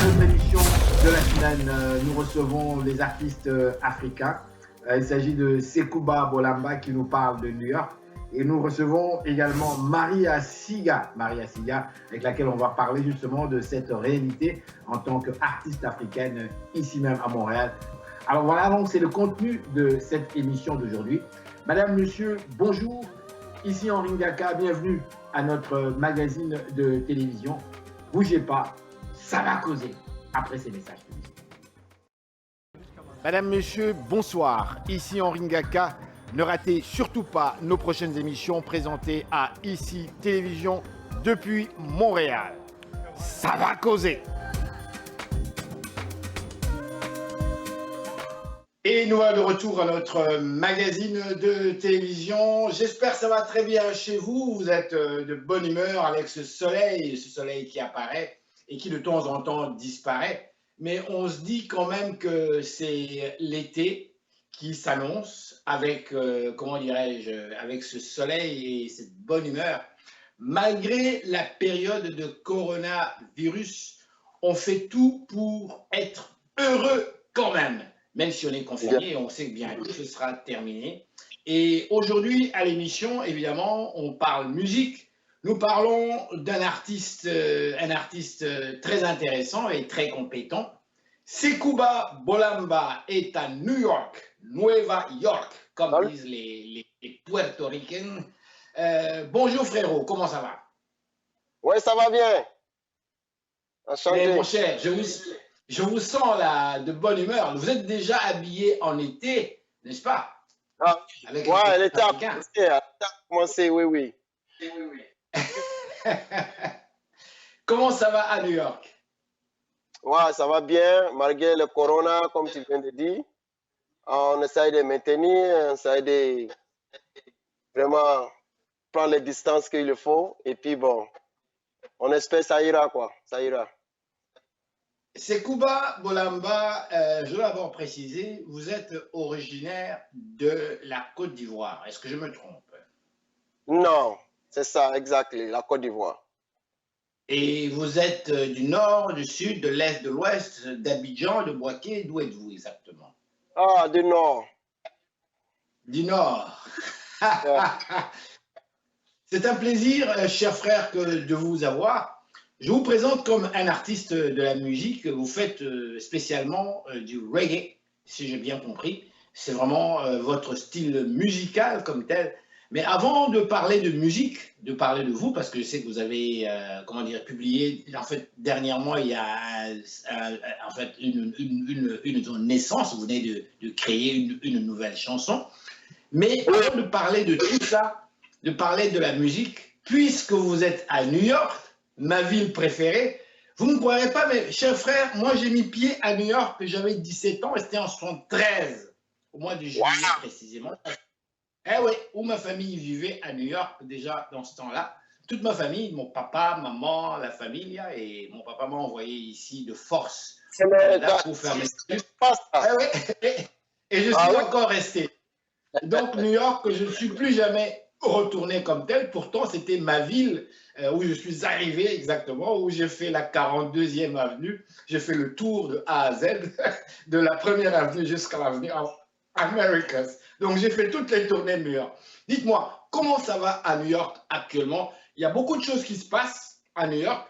Notre émission de la semaine, nous recevons les artistes africains. Il s'agit de Sekouba Bolamba qui nous parle de New York. Et nous recevons également Maria Siga, avec laquelle on va parler justement de cette réalité en tant qu'artiste africaine ici même à Montréal. Alors voilà, donc c'est le contenu de cette émission d'aujourd'hui. Madame, monsieur, bonjour. Ici Henri Ngaka, bienvenue à notre magazine de télévision. Bougez pas, ça va causer après ces messages. Madame, monsieur, bonsoir. Ici Henri Ngaka. Ne ratez surtout pas nos prochaines émissions présentées à ICI Télévision depuis Montréal. Ça va causer. Et nous voilà de retour à notre magazine de télévision. J'espère que ça va très bien chez vous. Vous êtes de bonne humeur avec ce soleil qui apparaît et qui de temps en temps disparaît. Mais on se dit quand même que c'est l'été qui s'annonce avec, avec ce soleil et cette bonne humeur. Malgré la période de coronavirus, on fait tout pour être heureux quand même si on est confiné, on sait que bientôt ce sera terminé. Et aujourd'hui, à l'émission, évidemment, on parle musique. Nous parlons d'un artiste très intéressant et très compétent. Sekouba Bolamba est à New York, Nueva York, comme disent les Puertoricains. Bonjour frérot, comment ça va? Oui, ça va bien. Enchanté. Mais mon cher, je vous sens là de bonne humeur. Vous êtes déjà habillé en été, n'est-ce pas? Ah, oui, l'été a commencé, oui. Comment ça va à New York? Ouais, ça va bien, malgré le corona, comme tu viens de dire. On essaye de maintenir, on essaye de vraiment prendre les distances qu'il faut. Et puis bon, on espère que ça ira, quoi. Ça ira. Sekouba Bolamba, je dois d'abord préciser, vous êtes originaire de la Côte d'Ivoire. Est-ce que je me trompe? Non, c'est ça, exactement, la Côte d'Ivoire. Et vous êtes du nord, du sud, de l'est, de l'ouest, d'Abidjan, de Boaké. D'où êtes-vous exactement? Ah, du nord. Du nord. C'est un plaisir, cher frère, de vous avoir. Je vous présente comme un artiste de la musique. Vous faites spécialement du reggae, si j'ai bien compris. C'est vraiment votre style musical comme tel. Mais avant de parler de musique, de parler de vous, parce que je sais que vous avez, publié, en fait, dernièrement, il y a une naissance, vous venez de créer une nouvelle chanson. Mais avant de parler de tout ça, de parler de la musique, puisque vous êtes à New York, ma ville préférée, vous ne me croirez pas, mais cher frère, moi j'ai mis pied à New York, j'avais 17 ans, et c'était en 73, au mois de juillet précisément. Eh oui, où ma famille vivait à New York déjà dans ce temps-là. Toute ma famille, mon papa, maman, la famille, et mon papa m'a envoyé ici de force pour faire mes études. Et je suis encore resté. Donc New York, je ne suis plus jamais retourné comme tel. Pourtant, c'était ma ville où je suis arrivé exactement, où j'ai fait la 42e avenue. J'ai fait le tour de A à Z, de la première avenue jusqu'à l'avenue Americas. Donc, j'ai fait toutes les tournées de New York. Dites-moi, comment ça va à New York actuellement? Il y a beaucoup de choses qui se passent à New York.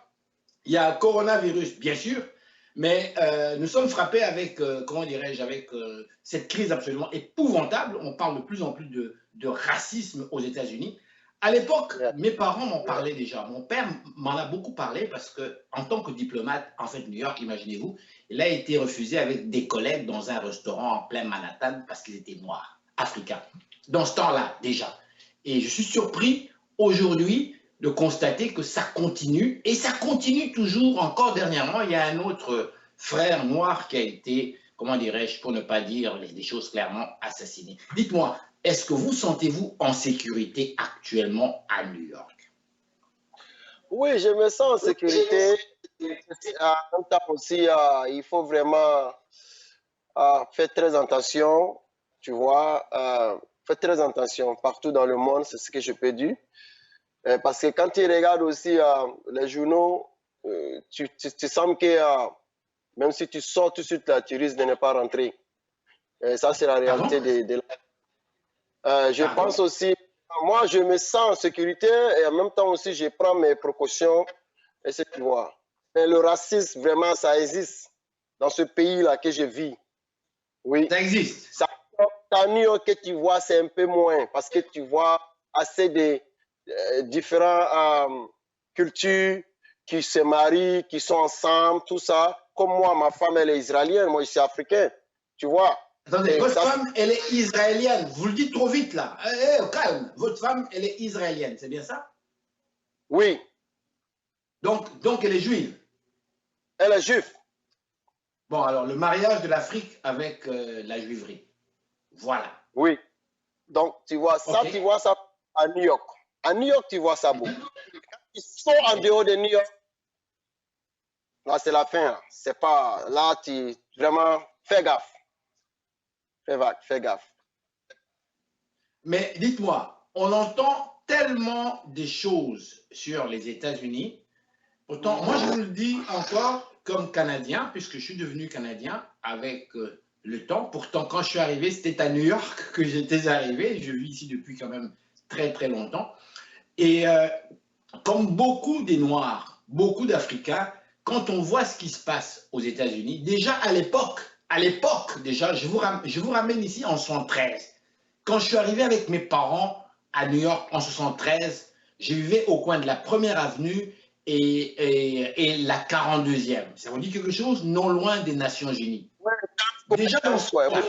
Il y a un coronavirus, bien sûr, mais nous sommes frappés avec, avec cette crise absolument épouvantable. On parle de plus en plus de racisme aux États-Unis. À l'époque, mes parents m'en parlaient déjà. Mon père m'en a beaucoup parlé parce qu'en tant que diplomate, en fait, New York, imaginez-vous, il a été refusé avec des collègues dans un restaurant en plein Manhattan parce qu'ils étaient noirs, africains. Dans ce temps-là, déjà. Et je suis surpris aujourd'hui de constater que ça continue, et ça continue toujours. Encore dernièrement, il y a un autre frère noir qui a été, comment dirais-je, pour ne pas dire les choses clairement, assassiné. Dites-moi, est-ce que vous sentez-vous en sécurité actuellement à New York? Oui, je me sens en sécurité. En même temps aussi, il faut vraiment faire très attention, tu vois, faire très attention partout dans le monde, c'est ce que je peux dire. Parce que quand tu regardes aussi les journaux, tu sens que Même si tu sors tout de suite là, tu risques de ne pas rentrer. Et ça, c'est la réalité je pense aussi, moi, je me sens en sécurité et en même temps aussi, je prends mes précautions. Et c'est tu vois. Mais le racisme, vraiment, ça existe dans ce pays-là que je vis. Oui. Ça existe. Ça, à New York, que tu vois, c'est un peu moins parce que tu vois assez de différentes cultures qui se marient, qui sont ensemble, tout ça. Comme moi, ma femme, elle est israélienne, moi, je suis africain. Tu vois. Attendez, votre femme, elle est israélienne. Vous le dites trop vite, là. Calme. Votre femme, elle est israélienne, c'est bien ça? Oui. Donc, elle est juive. Elle est juive. Bon, alors, le mariage de l'Afrique avec la juiverie. Voilà. Oui. Donc, tu vois ça, tu vois ça à New York. À New York, tu vois ça beaucoup. Quand ils sont en dehors de New York, là, c'est la fin. C'est pas... Là, tu... Vraiment, fais gaffe. Fais gaffe. Mais dites-moi, on entend tellement des choses sur les États-Unis. Pourtant, moi, je vous le dis encore comme Canadien, puisque je suis devenu Canadien avec le temps. Pourtant, quand je suis arrivé, c'était à New York que j'étais arrivé. Je vis ici depuis quand même très, très longtemps. Et comme beaucoup des Noirs, beaucoup d'Africains, quand on voit ce qui se passe aux États-Unis, déjà à l'époque, déjà, je vous ramène ici en 73. Quand je suis arrivé avec mes parents à New York en 73, je vivais au coin de la 1er avenue et la 42e. Ça vous dit quelque chose? Non loin des Nations Unies. Déjà dans ce temps-là,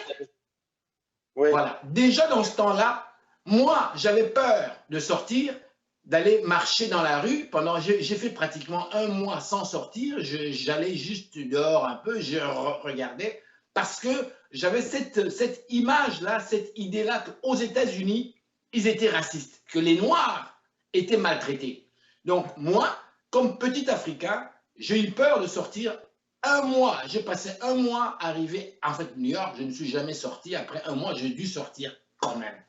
voilà, déjà dans ce temps-là, moi, j'avais peur de sortir, d'aller marcher dans la rue. J'ai fait pratiquement un mois sans sortir. J'allais juste dehors un peu, je regardais, parce que j'avais cette image-là, cette idée-là qu'aux États-Unis, ils étaient racistes, que les Noirs étaient maltraités. Donc moi, comme petit Africain, j'ai eu peur de sortir un mois. J'ai passé un mois arrivé, en fait, New York, je ne suis jamais sorti. Après un mois, j'ai dû sortir quand même.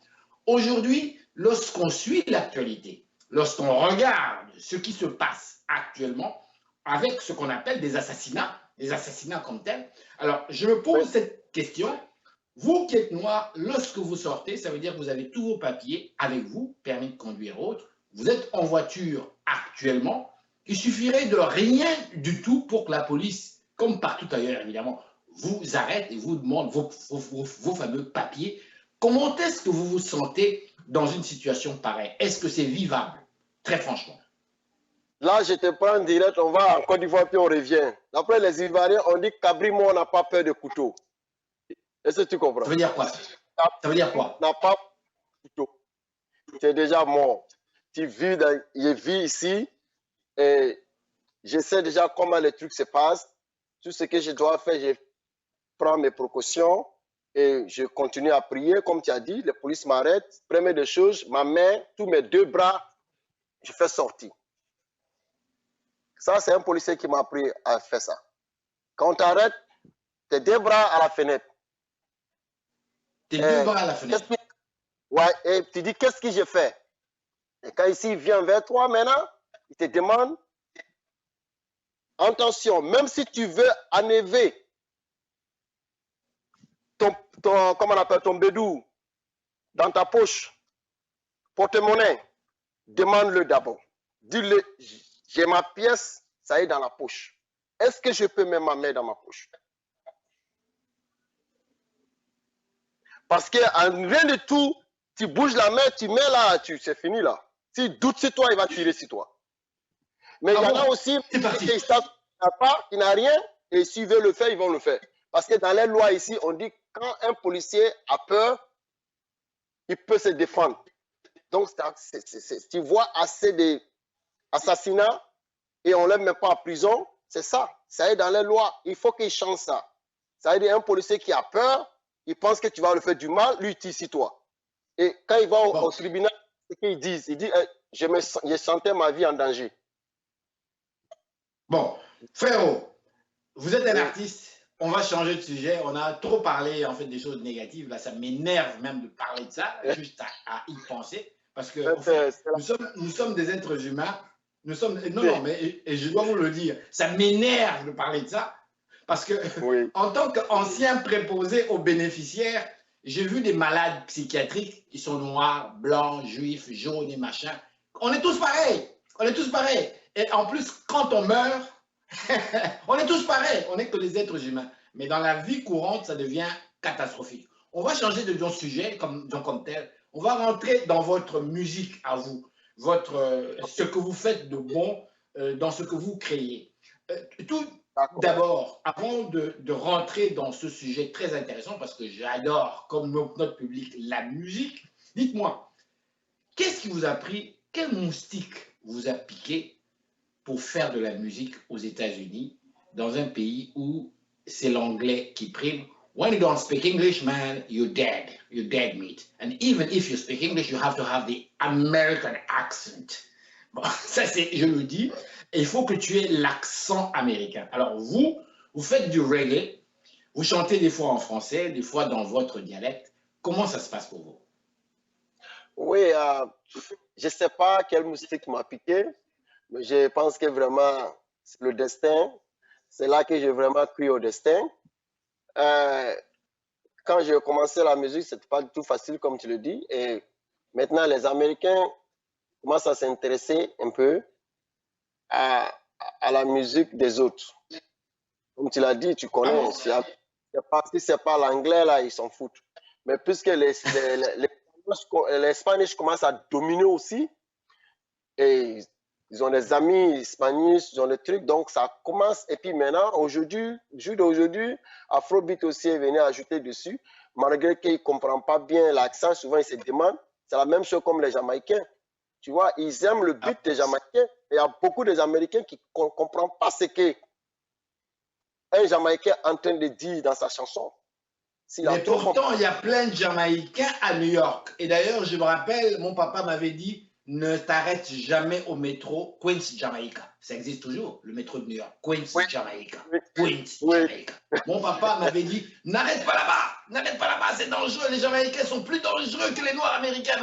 Aujourd'hui, lorsqu'on suit l'actualité, lorsqu'on regarde ce qui se passe actuellement avec ce qu'on appelle des assassinats comme tels, alors je me pose cette question. Vous qui êtes noir, lorsque vous sortez, ça veut dire que vous avez tous vos papiers avec vous, permis de conduire autres, vous êtes en voiture actuellement, il suffirait de rien du tout pour que la police, comme partout ailleurs évidemment, vous arrête et vous demande vos fameux papiers. Comment est-ce que vous vous sentez dans une situation pareille? Est-ce que c'est vivable? Très franchement. Là, je te prends en direct, on va en Côte d'Ivoire, puis on revient. D'après les Ivoiriens, on dit qu'Abrimo, on n'a pas peur de couteau. Est-ce que tu comprends? Ça veut dire quoi? Ça veut dire quoi? On n'a pas peur de couteau. Tu es déjà mort. Je vis ici et je sais déjà comment les trucs se passent. Tout ce que je dois faire, je prends mes précautions et je continue à prier. Comme tu as dit, la police m'arrête. Première des choses, ma main, tous mes deux bras, je fais sortir. Ça, c'est un policier qui m'a appris à faire ça. Quand on t'arrête, tes deux bras à la fenêtre. Tes deux bras à la fenêtre. Ouais, et tu dis, qu'est-ce que j'ai fait? Et quand ici, il vient vers toi maintenant, il te demande, attention, même si tu veux enlever comment on appelle ton bédou dans ta poche, porte-monnaie, demande-le d'abord. Dis-le, j'ai ma pièce, ça est dans la poche. Est-ce que je peux mettre ma main dans ma poche? Parce que en rien de tout, tu bouges la main, tu mets là, c'est fini là. S'il doute sur toi, il va tirer sur toi. Mais il y en a aussi qui n'a rien, et s'ils veulent le faire, ils vont le faire. Parce que dans les lois ici, on dit que quand un policier a peur, il peut se défendre. Donc, tu vois assez d'assassinats et on ne l'aime même pas en prison, c'est ça. Ça est dans les lois. Il faut qu'il change ça. Ça veut dire un policier qui a peur, il pense que tu vas le faire du mal, lui, il tire sur toi. Et quand il va au tribunal, ce qu'il dit, il dit, je sentais ma vie en danger. Bon, frérot, vous êtes un artiste, on va changer de sujet. On a trop parlé en fait des choses négatives. Là, ça m'énerve même de parler de ça, juste à y penser. Parce que en fait, nous sommes des êtres humains. Non, mais et je dois vous le dire, ça m'énerve de parler de ça. Parce que, en tant qu'ancien préposé aux bénéficiaires, j'ai vu des malades psychiatriques qui sont noirs, blancs, juifs, jaunes et machin. On est tous pareils. On est tous pareils. Et en plus, quand on meurt, on est tous pareils. On n'est que des êtres humains. Mais dans la vie courante, ça devient catastrophique. On va changer de sujet comme tel. On va rentrer dans votre musique à vous, ce que vous faites de bon dans ce que vous créez. Tout d'abord, avant de rentrer dans ce sujet très intéressant, parce que j'adore, comme notre public, la musique, dites-moi, qu'est-ce qui vous a pris, quel moustique vous a piqué pour faire de la musique aux États-Unis, dans un pays où c'est l'anglais qui prime? When you don't speak English, man, you're dead. You're dead meat. And even if you speak English, you have to have the American accent. Bon, ça, je le dis, il faut que tu aies l'accent américain. Alors, vous faites du reggae, vous chantez des fois en français, des fois dans votre dialecte. Comment ça se passe pour vous? Oui, je ne sais pas quel moustique m'a piqué, mais je pense que vraiment, c'est le destin. C'est là que j'ai vraiment cru au destin. Quand j'ai commencé la musique, ce n'était pas du tout facile, comme tu le dis. Et maintenant, les Américains commencent à s'intéresser un peu à la musique des autres. Comme tu l'as dit, tu connais. Si ce n'est pas l'anglais, là, ils s'en foutent. Mais puisque les Spanish commencent à dominer aussi, et ils ont des amis hispanistes, ils ont des trucs, donc ça commence. Et puis maintenant, aujourd'hui, Afrobeat aussi est venu ajouter dessus, malgré qu'ils ne comprennent pas bien l'accent, souvent ils se demandent. C'est la même chose comme les Jamaïcains. Tu vois, ils aiment le beat des Jamaïcains. Il y a beaucoup d'Américains qui ne comprennent pas ce qu'un Jamaïcain est en train de dire dans sa chanson. Mais pourtant, il y a plein de Jamaïcains à New York. Et d'ailleurs, je me rappelle, mon papa m'avait dit, ne t'arrête jamais au métro Queens, Jamaica. Ça existe toujours, le métro de New York. Queens, Jamaica. Queens, Jamaica. Mon papa m'avait dit, n'arrête pas là-bas, c'est dangereux. Les Jamaïcains sont plus dangereux que les Noirs américains.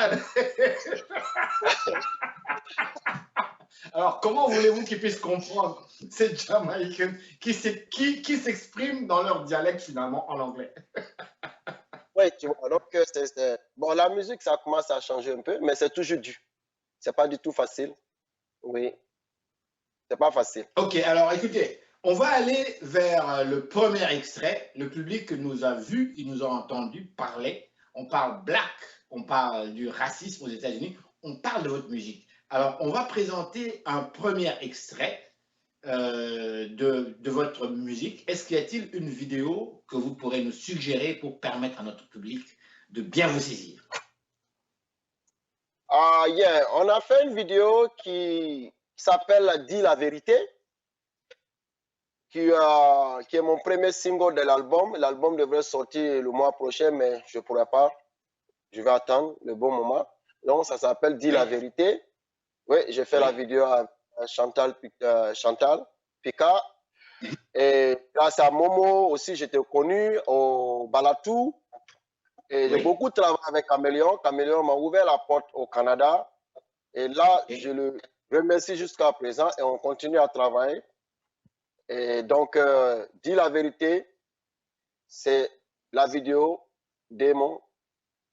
Alors, comment voulez-vous qu'ils puissent comprendre ces Jamaïcains qui s'expriment dans leur dialecte finalement en anglais? Oui, tu vois, donc bon, la musique, ça commence à changer un peu, mais c'est toujours dur. C'est pas du tout facile. Oui, c'est pas facile. Ok, alors écoutez, on va aller vers le premier extrait. Le public nous a vu, il nous a entendu parler. On parle black, on parle du racisme aux États-Unis, on parle de votre musique. Alors, on va présenter un premier extrait de votre musique. Est-ce qu'il y a-t-il une vidéo que vous pourrez nous suggérer pour permettre à notre public de bien vous saisir? On a fait une vidéo qui s'appelle « Dis la vérité », qui est mon premier single de l'album. L'album devrait sortir le mois prochain, mais je ne pourrai pas. Je vais attendre le bon moment. Donc, ça s'appelle « Dis la vérité ». Oui, j'ai fait la vidéo à Chantal Pika. Et grâce à Momo aussi, j'étais connu au Balatou. Et j'ai beaucoup travaillé avec Caméléon. Caméléon m'a ouvert la porte au Canada. Et là, je le remercie jusqu'à présent et on continue à travailler. Et donc, Dis la vérité, c'est la vidéo de mon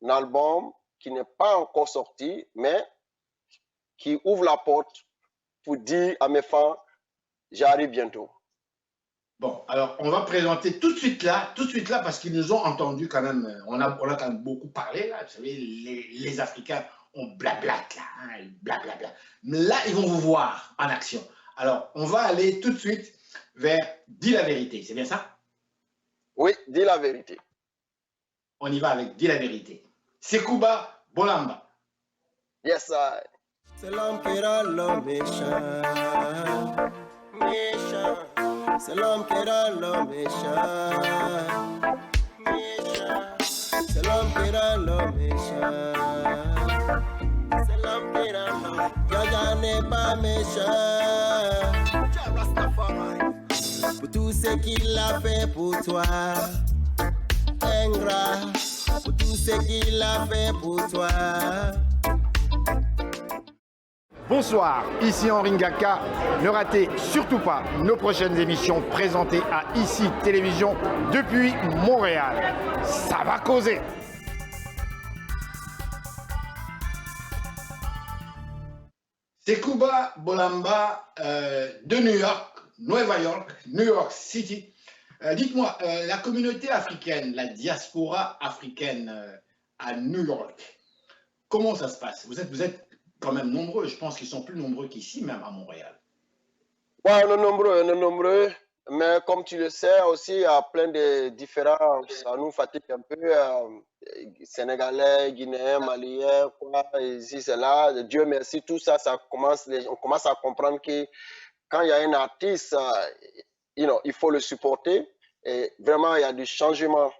album qui n'est pas encore sorti, mais qui ouvre la porte pour dire à mes fans, j'arrive bientôt. Bon, alors on va présenter tout de suite là, parce qu'ils nous ont entendus quand même. On a quand même beaucoup parlé là. Vous savez, les Africains ont blabla là, hein, blablabla. Mais là, ils vont vous voir en action. Alors, on va aller tout de suite vers Dis la vérité. C'est bien ça? Oui, Dis la vérité. On y va avec Dis la vérité. Sekouba Bolamba. Yes, I. C'est l'homme qui rend l'homme méchant. Méchant. C'est l'homme qui rend l'homme méchant. Méchant. C'est l'homme qui rend l'homme méchant. C'est l'homme qui rend l'homme. Jaja n'est pas méchant. Pour tout ce qu'il a fait pour toi. Ingrat. Pour tout ce qu'il a fait pour toi. Bonsoir, ici Henri Ngaka. Ne ratez surtout pas nos prochaines émissions présentées à ICI Télévision depuis Montréal. Ça va causer. C'est Kuba Bolamba de New York, New York City. Dites-moi, la communauté africaine, la diaspora africaine à New York, comment ça se passe? Vous êtes quand même nombreux, je pense qu'ils sont plus nombreux qu'ici, même à Montréal. Ouais, on est nombreux, mais comme tu le sais aussi, il y a plein de différences. Ça nous fatigue un peu. Sénégalais, Guinéens, Maliens, quoi, ici, c'est là. Dieu merci, tout ça, on commence à comprendre que quand il y a un artiste, il faut le supporter. Et vraiment, il y a du changement.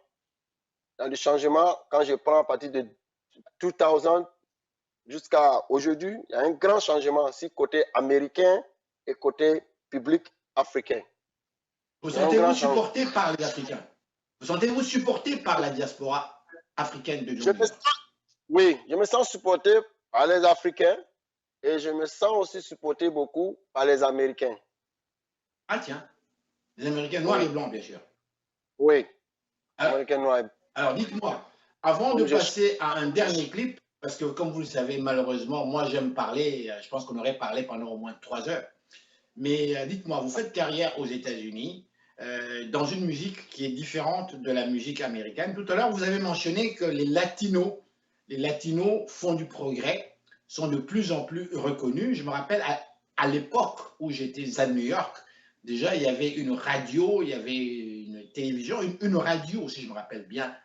Il y a du changement. Quand je prends à partir de 2000 jusqu'à aujourd'hui, il y a un grand changement aussi côté américain et côté public africain. Vous sentez-vous supporté par les Africains? Vous sentez-vous supporté par la diaspora africaine de New York? Oui, je me sens supporté par les Africains et je me sens aussi supporté beaucoup par les Américains. Ah tiens, les Américains noirs et blancs, bien sûr. Oui, Américains noirs et blancs. Alors dites-moi, avant de passer à un dernier clip, parce que comme vous le savez, malheureusement, moi j'aime parler, je pense qu'on aurait parlé pendant au moins 3 heures. Mais dites-moi, vous faites carrière aux États-Unis dans une musique qui est différente de la musique américaine. Tout à l'heure, vous avez mentionné que les Latinos font du progrès, sont de plus en plus reconnus. Je me rappelle à l'époque où j'étais à New York, déjà il y avait une radio, il y avait une télévision, une radio, si je me rappelle bien,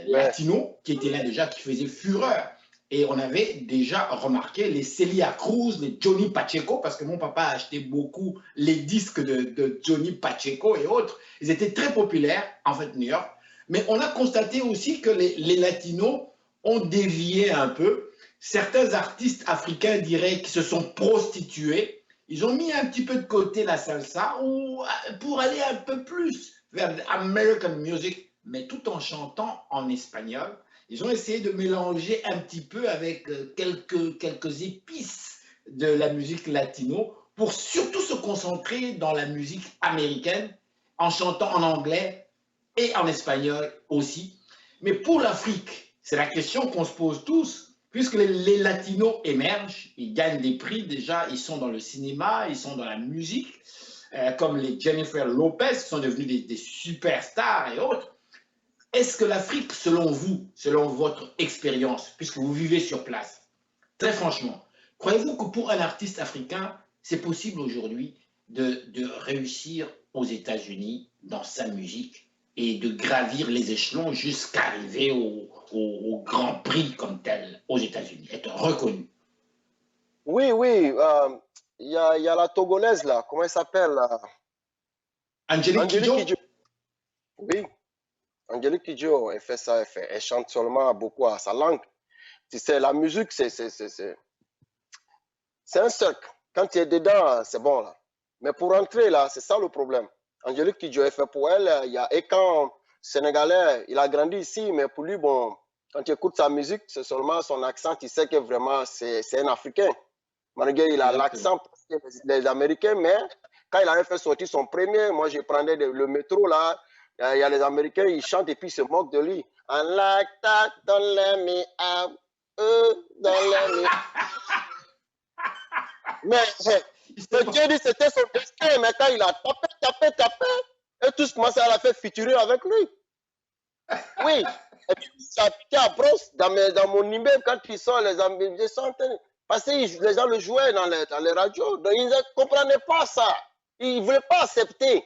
latino, qui était là déjà, qui faisait fureur. Et on avait déjà remarqué les Celia Cruz, les Johnny Pacheco, parce que mon papa a acheté beaucoup les disques de Johnny Pacheco et autres. Ils étaient très populaires, en fait, New York. Mais on a constaté aussi que les Latinos ont dévié un peu. Certains artistes africains diraient qu'ils se sont prostitués. Ils ont mis un petit peu de côté la salsa pour aller un peu plus vers l'American music, mais tout en chantant en espagnol. Ils ont essayé de mélanger un petit peu avec quelques épices de la musique latino pour surtout se concentrer dans la musique américaine en chantant en anglais et en espagnol aussi. Mais pour l'Afrique, c'est la question qu'on se pose tous, puisque les latinos émergent, ils gagnent des prix déjà, ils sont dans le cinéma, ils sont dans la musique, comme les Jennifer Lopez qui sont devenus des superstars et autres. Est-ce que l'Afrique, selon vous, selon votre expérience, puisque vous vivez sur place, très franchement, croyez-vous que pour un artiste africain, c'est possible aujourd'hui de réussir aux États-Unis dans sa musique et de gravir les échelons jusqu'à arriver au Grand Prix comme tel aux États-Unis, être reconnu? Oui, il y a la Togolaise là, comment elle s'appelle là? Angélique Kidjo. Oui. Angélique Kidjo, elle fait ça, elle chante seulement beaucoup à sa langue. Tu sais, la musique, c'est un cercle. Quand tu es dedans, c'est bon là. Mais pour entrer là, c'est ça le problème. Angélique Kidjo, elle fait pour elle, il y a Ekan, sénégalais, il a grandi ici, mais pour lui, bon, quand tu écoutes sa musique, c'est seulement son accent, tu sais que vraiment c'est un Africain. Malgré il a l'accent, les Américains, mais quand il avait fait sortir son premier, moi je prenais le métro là. Il y a les Américains, ils chantent et puis ils se moquent de lui. I like that, don't let me out. Don't let me out. Mais Dieu dit c'était son destin, mais quand il a tapé, et tous commençaient à la faire featurer avec lui. Oui, et puis ça a piqué à brosse dans mon immeuble quand ils sont les Américains. Parce que les gens le jouaient dans les radios, donc ils ne comprenaient pas ça. Ils ne voulaient pas accepter.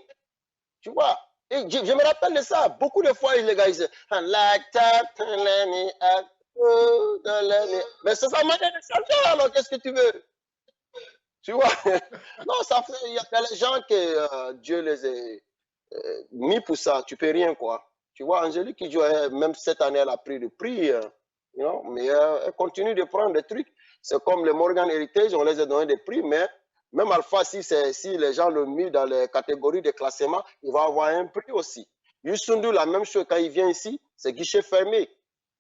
Tu vois? Et je me rappelle de ça. Beaucoup de fois, les gars, ils disaient like that, let me out, let me. Mais c'est sa manière de chanter, alors qu'est-ce que tu veux? Tu vois? Non, ça fait. Il y a des gens que Dieu les a mis pour ça. Tu peux rien, quoi. Tu vois, Angélique qui joue, même cette année, elle a pris le prix, mais elle continue de prendre des trucs. C'est comme le Morgan Heritage, on les a donné des prix, mais. Même Alpha, si les gens le mis dans les catégories de classement, il va avoir un prix aussi. Youssou N'Dour, la même chose, quand il vient ici, c'est guichet fermé,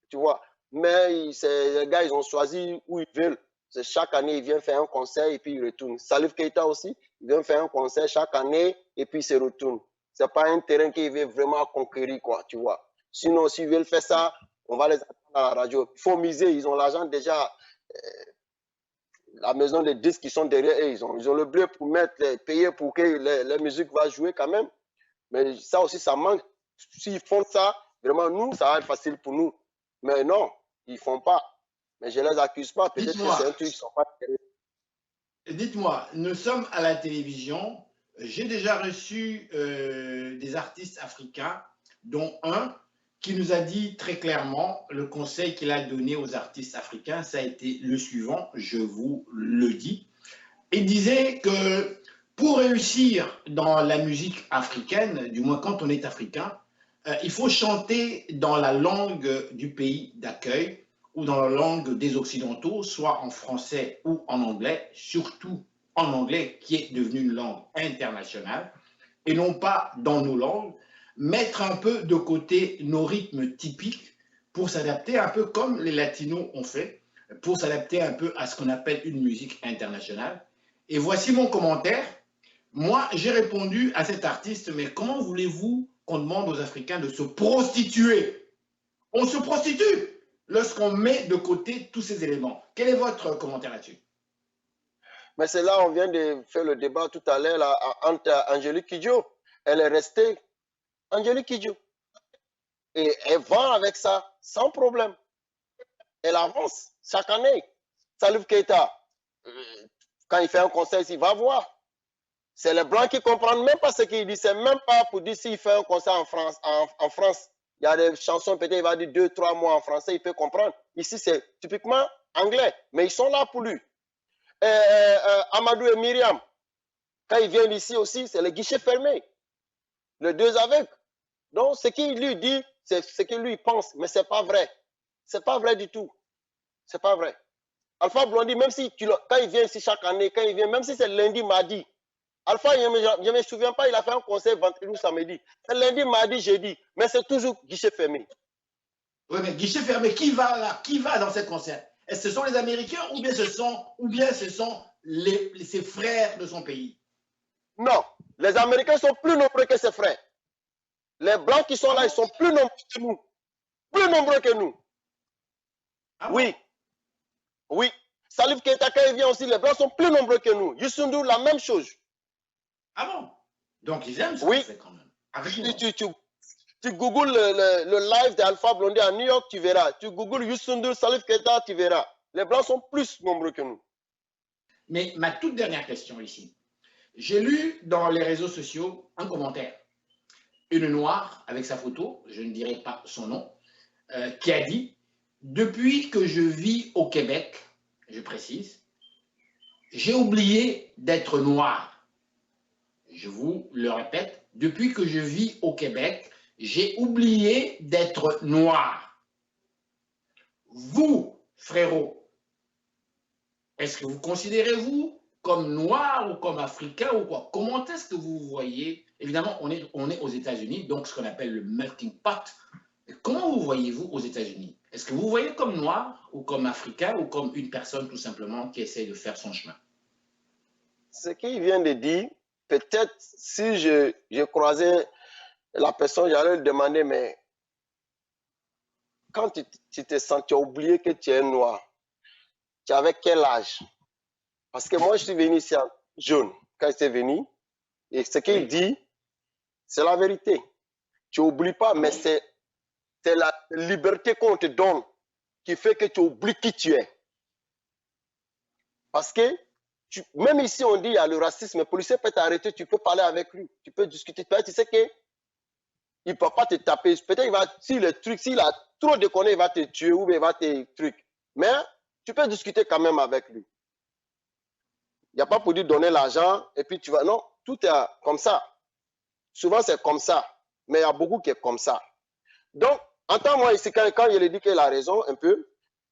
tu vois. Mais les gars, ils ont choisi où ils veulent. Chaque année, il vient faire un concert et puis il retourne. Salif Keita aussi, il vient faire un concert chaque année et puis il se retourne. Ce n'est pas un terrain qu'il veut vraiment conquérir, quoi, tu vois. Sinon, s'ils veulent faire ça, on va les attendre à la radio. Il faut miser, ils ont l'argent déjà. La maison de disques qui sont derrière eux, ils ont le bleu pour payer pour que la musique va jouer quand même. Mais ça aussi, ça manque. S'ils font ça, vraiment, nous, ça va être facile pour nous. Mais non, ils ne font pas. Mais je ne les accuse pas. Peut-être que c'est un truc qui ne sont pas intéressés. Dites-moi, nous sommes à la télévision. J'ai déjà reçu des artistes africains, dont un qui nous a dit très clairement, le conseil qu'il a donné aux artistes africains, ça a été le suivant, je vous le dis. Il disait que pour réussir dans la musique africaine, du moins quand on est africain, il faut chanter dans la langue du pays d'accueil ou dans la langue des Occidentaux, soit en français ou en anglais, surtout en anglais qui est devenu une langue internationale, et non pas dans nos langues, mettre un peu de côté nos rythmes typiques pour s'adapter un peu comme les latinos ont fait, pour s'adapter un peu à ce qu'on appelle une musique internationale. Et voici mon commentaire. Moi, j'ai répondu à cet artiste, mais comment voulez-vous qu'on demande aux Africains de se prostituer? On se prostitue lorsqu'on met de côté tous ces éléments. Quel est votre commentaire là-dessus? Mais c'est là, on vient de faire le débat tout à l'heure entre Angélique Kidjo. Elle est restée Angélique Kidjo. Et elle vend avec ça sans problème. Elle avance chaque année. Salif Keita, quand il fait un concert, il va voir. C'est les Blancs qui ne comprennent même pas ce qu'il dit. C'est même pas pour dire s'il fait un concert en France. En France, il y a des chansons, peut-être il va dire 2-3 mots en français, il peut comprendre. Ici, c'est typiquement anglais. Mais ils sont là pour lui. Amadou et Myriam, quand ils viennent ici aussi, c'est le guichet fermé. Les deux avec. Donc, ce qu'il lui dit, c'est ce qu'il lui pense, mais ce n'est pas vrai. Ce n'est pas vrai du tout. Ce n'est pas vrai. Alpha Blondy, même si quand il vient ici chaque année, quand il vient, même si c'est lundi, mardi, Alpha, je ne me souviens pas, il a fait un concert vendredi ou samedi. C'est lundi, mardi, jeudi, mais c'est toujours guichet fermé. Oui, mais guichet fermé, qui va là? Qui va dans ces concerts? Est-ce que ce sont les Américains ou bien ce sont ses frères de son pays? Non, les Américains sont plus nombreux que ses frères. Les Blancs qui sont là, ils sont plus nombreux que nous. Plus nombreux que nous. Ah bon? Oui. Oui. Salif Keita, quand il vient aussi, les Blancs sont plus nombreux que nous. Youssou N'Dour, la même chose. Ah bon? Donc ils aiment ça, oui. Quand même. Tu googles le live d'Alpha Blondy à New York, tu verras. Tu googles Youssou N'Dour, Salif Keita, tu verras. Les Blancs sont plus nombreux que nous. Mais ma toute dernière question ici. J'ai lu dans les réseaux sociaux un commentaire. Une noire avec sa photo, je ne dirai pas son nom, qui a dit « Depuis que je vis au Québec, je précise, j'ai oublié d'être noir. » Je vous le répète, depuis que je vis au Québec, j'ai oublié d'être noir. Vous, frérot, est-ce que vous considérez-vous comme noir ou comme africain ou quoi? Comment est-ce que vous voyez? Évidemment, on est aux États-Unis, donc ce qu'on appelle le melting pot. Comment vous voyez-vous aux États-Unis? Est-ce que vous voyez comme noir ou comme africain ou comme une personne tout simplement qui essaie de faire son chemin? Ce qu'il vient de dire, peut-être si je croisais la personne, j'allais lui demander, mais quand tu te sens, tu as oublié que tu es noir, tu avais quel âge? Parce que moi, je suis venu ici jeune, quand j'étais venu, et ce qu'il dit, c'est la vérité. Tu n'oublies pas, mais c'est la liberté qu'on te donne qui fait que tu oublies qui tu es. Parce que, même ici, on dit il y a le racisme, le policier peut t'arrêter, tu peux parler avec lui, tu peux discuter. Tu sais qu'il ne peut pas te taper. Peut-être s'il a trop déconné, il va te tuer ou il va te truc. Mais tu peux discuter quand même avec lui. Il n'y a pas pour lui donner l'argent et puis tu vas. Non, tout est comme ça. Souvent, c'est comme ça. Mais il y a beaucoup qui est comme ça. Donc, entends-moi ici, quand je lui dis qu'il a raison un peu,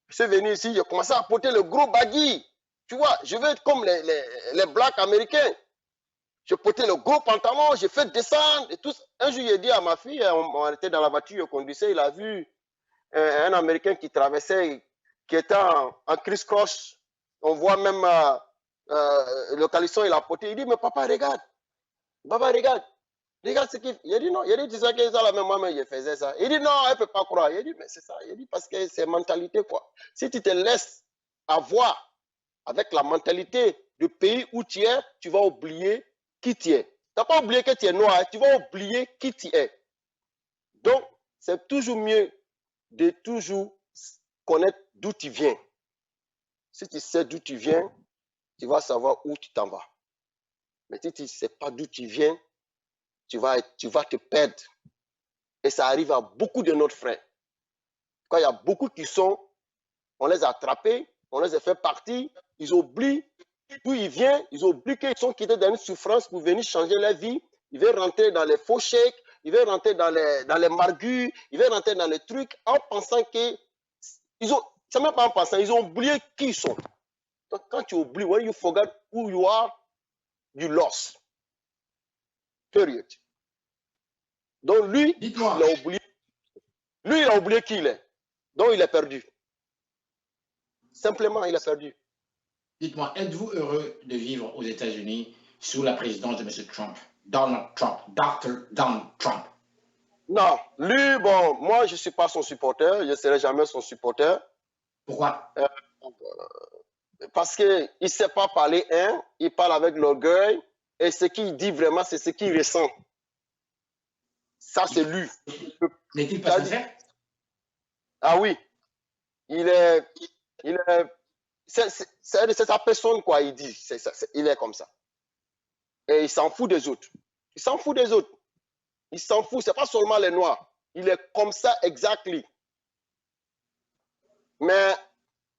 je suis venu ici, j'ai commencé à porter le gros baggy. Tu vois, je veux être comme les blacks américains. Je portais le gros pantalon, j'ai fait descendre et tout. Un jour, j'ai dit à ma fille, on était dans la voiture, je conduisais, il a vu un Américain qui traversait, qui était en criss-cross On voit même le calisson, il a porté. Il dit, mais papa, regarde. Papa, regarde. Regarde ce qu'il fait. Il dit, non. Il dit, tu sais que ça, la même maman, il faisait ça. Il dit, non, elle ne peut pas croire. Il dit, mais c'est ça. Il dit, parce que c'est mentalité, quoi. Si tu te laisses avoir avec la mentalité du pays où tu es, tu vas oublier qui tu es. Tu n'as pas oublié que tu es noir, tu vas oublier qui tu es. Donc, c'est toujours mieux de toujours connaître d'où tu viens. Si tu sais d'où tu viens, tu vas savoir où tu t'en vas. Mais si tu ne sais pas d'où tu viens, tu vas te perdre. Et ça arrive à beaucoup de nos frères. Quand il y a beaucoup qui sont, on les a attrapés, on les a fait partir, ils oublient d'où ils viennent, ils oublient qu'ils sont quittés dans une souffrance pour venir changer leur vie. Ils veulent rentrer dans les faux chèques, ils veulent rentrer dans les margus, ils veulent rentrer dans les trucs en pensant que... C'est même pas en pensant, ils ont oublié qui ils sont. Donc quand tu oublies, when you forget who you are, you lost. Period. Donc lui, il a oublié. Lui, il a oublié qui il est. Donc il est perdu. Simplement, il est perdu. Dites-moi, êtes-vous heureux de vivre aux États-Unis sous la présidence de M. Trump, Donald Trump, Dr. Donald Trump? Non, lui, bon, moi, je ne suis pas son supporter, je ne serai jamais son supporter. Pourquoi? Parce qu'il ne sait pas parler, hein, il parle avec l'orgueil, et ce qu'il dit vraiment, c'est ce qu'il ressent. Ça, c'est lui. N'est-il pas sincère? Ah oui, c'est sa personne, quoi, il dit. Il est comme ça. Et il s'en fout des autres. Il s'en fout des autres. Il s'en fout, c'est pas seulement les Noirs. Il est comme ça, exactement. Mais,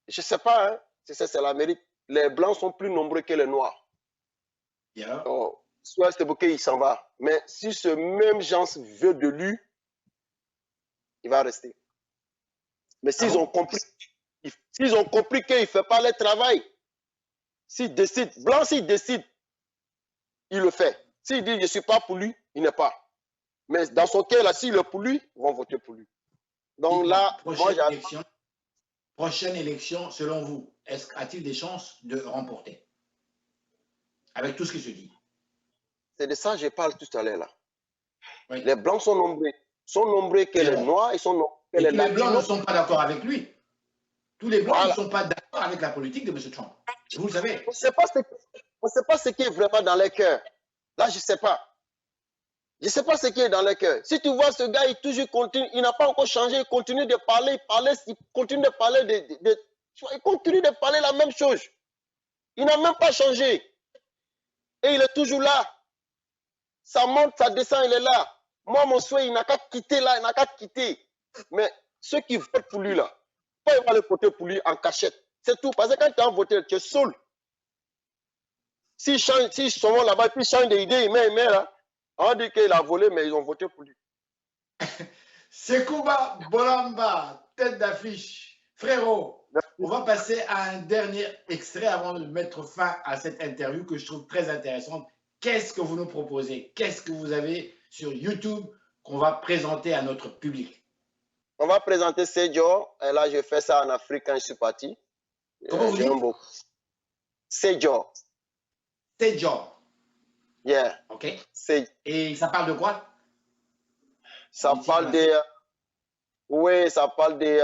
je ne sais pas, hein, c'est l'Amérique. Les Blancs sont plus nombreux que les Noirs. Yeah. Oh, soit c'est parce qu'il s'en va. Mais si ce même gens veut de lui, il va rester. Mais s'ils ont compris qu'il ne fait pas le travail, s'il décide, Blanc s'il décide, il le fait. S'il dit je ne suis pas pour lui, il n'est pas. Mais dans son cas, là, s'il est pour lui, ils vont voter pour lui. Donc là, prochaine élection, selon vous, a-t-il des chances de remporter? Avec tout ce qui se dit. C'est de ça que je parle tout à l'heure là. Oui. Les Blancs sont nombreux que les Noirs, ils sont nombreux que les Latinos. Les Blancs ne sont pas d'accord avec lui. Tous les Blancs ne sont pas d'accord avec la politique de M. Trump. Vous le savez. On ne sait pas ce qui est vraiment dans les cœurs. Là, je ne sais pas. Je ne sais pas ce qui est dans le cœur. Si tu vois ce gars, il toujours continue, il n'a pas encore changé, il continue de parler, il continue de parler il continue de parler la même chose. Il n'a même pas changé. Et il est toujours là. Ça monte, ça descend, il est là. Moi, mon souhait, il n'a qu'à quitter là, il n'a qu'à quitter. Mais ceux qui votent pour lui là, pas ils vont aller voter pour lui en cachette. C'est tout. Parce que quand tu as voté, tu es seul. S'ils sont là-bas, puis ils changent d'idée, il met là. On dit qu'il a volé, mais ils ont voté pour lui. Sekouba Bolamba, tête d'affiche. Frérot, on va passer à un dernier extrait avant de mettre fin à cette interview que je trouve très intéressante. Qu'est-ce que vous nous proposez? Qu'est-ce que vous avez sur YouTube qu'on va présenter à notre public? On va présenter Sejo. Et là, je fais ça en Afrique quand je suis parti. Comment vous dites? Sejo. Sejo. Yeah. Ok. Et ça parle de quoi? Ça parle de... oui, ça parle de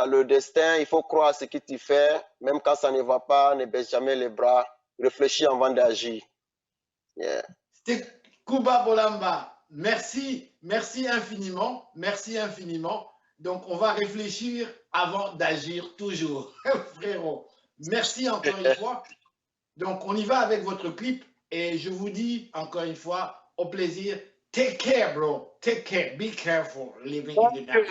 le destin. Il faut croire à ce que tu fais. Même quand ça ne va pas, ne baisse jamais les bras. Réfléchis avant d'agir. Yeah. Sekouba Bolamba, merci. Merci infiniment. Merci infiniment. Donc, on va réfléchir avant d'agir toujours. Frérot, merci encore une fois. Donc, on y va avec votre clip. Et je vous dis encore une fois, au plaisir. Take care, bro. Take care. Be careful living in the dark.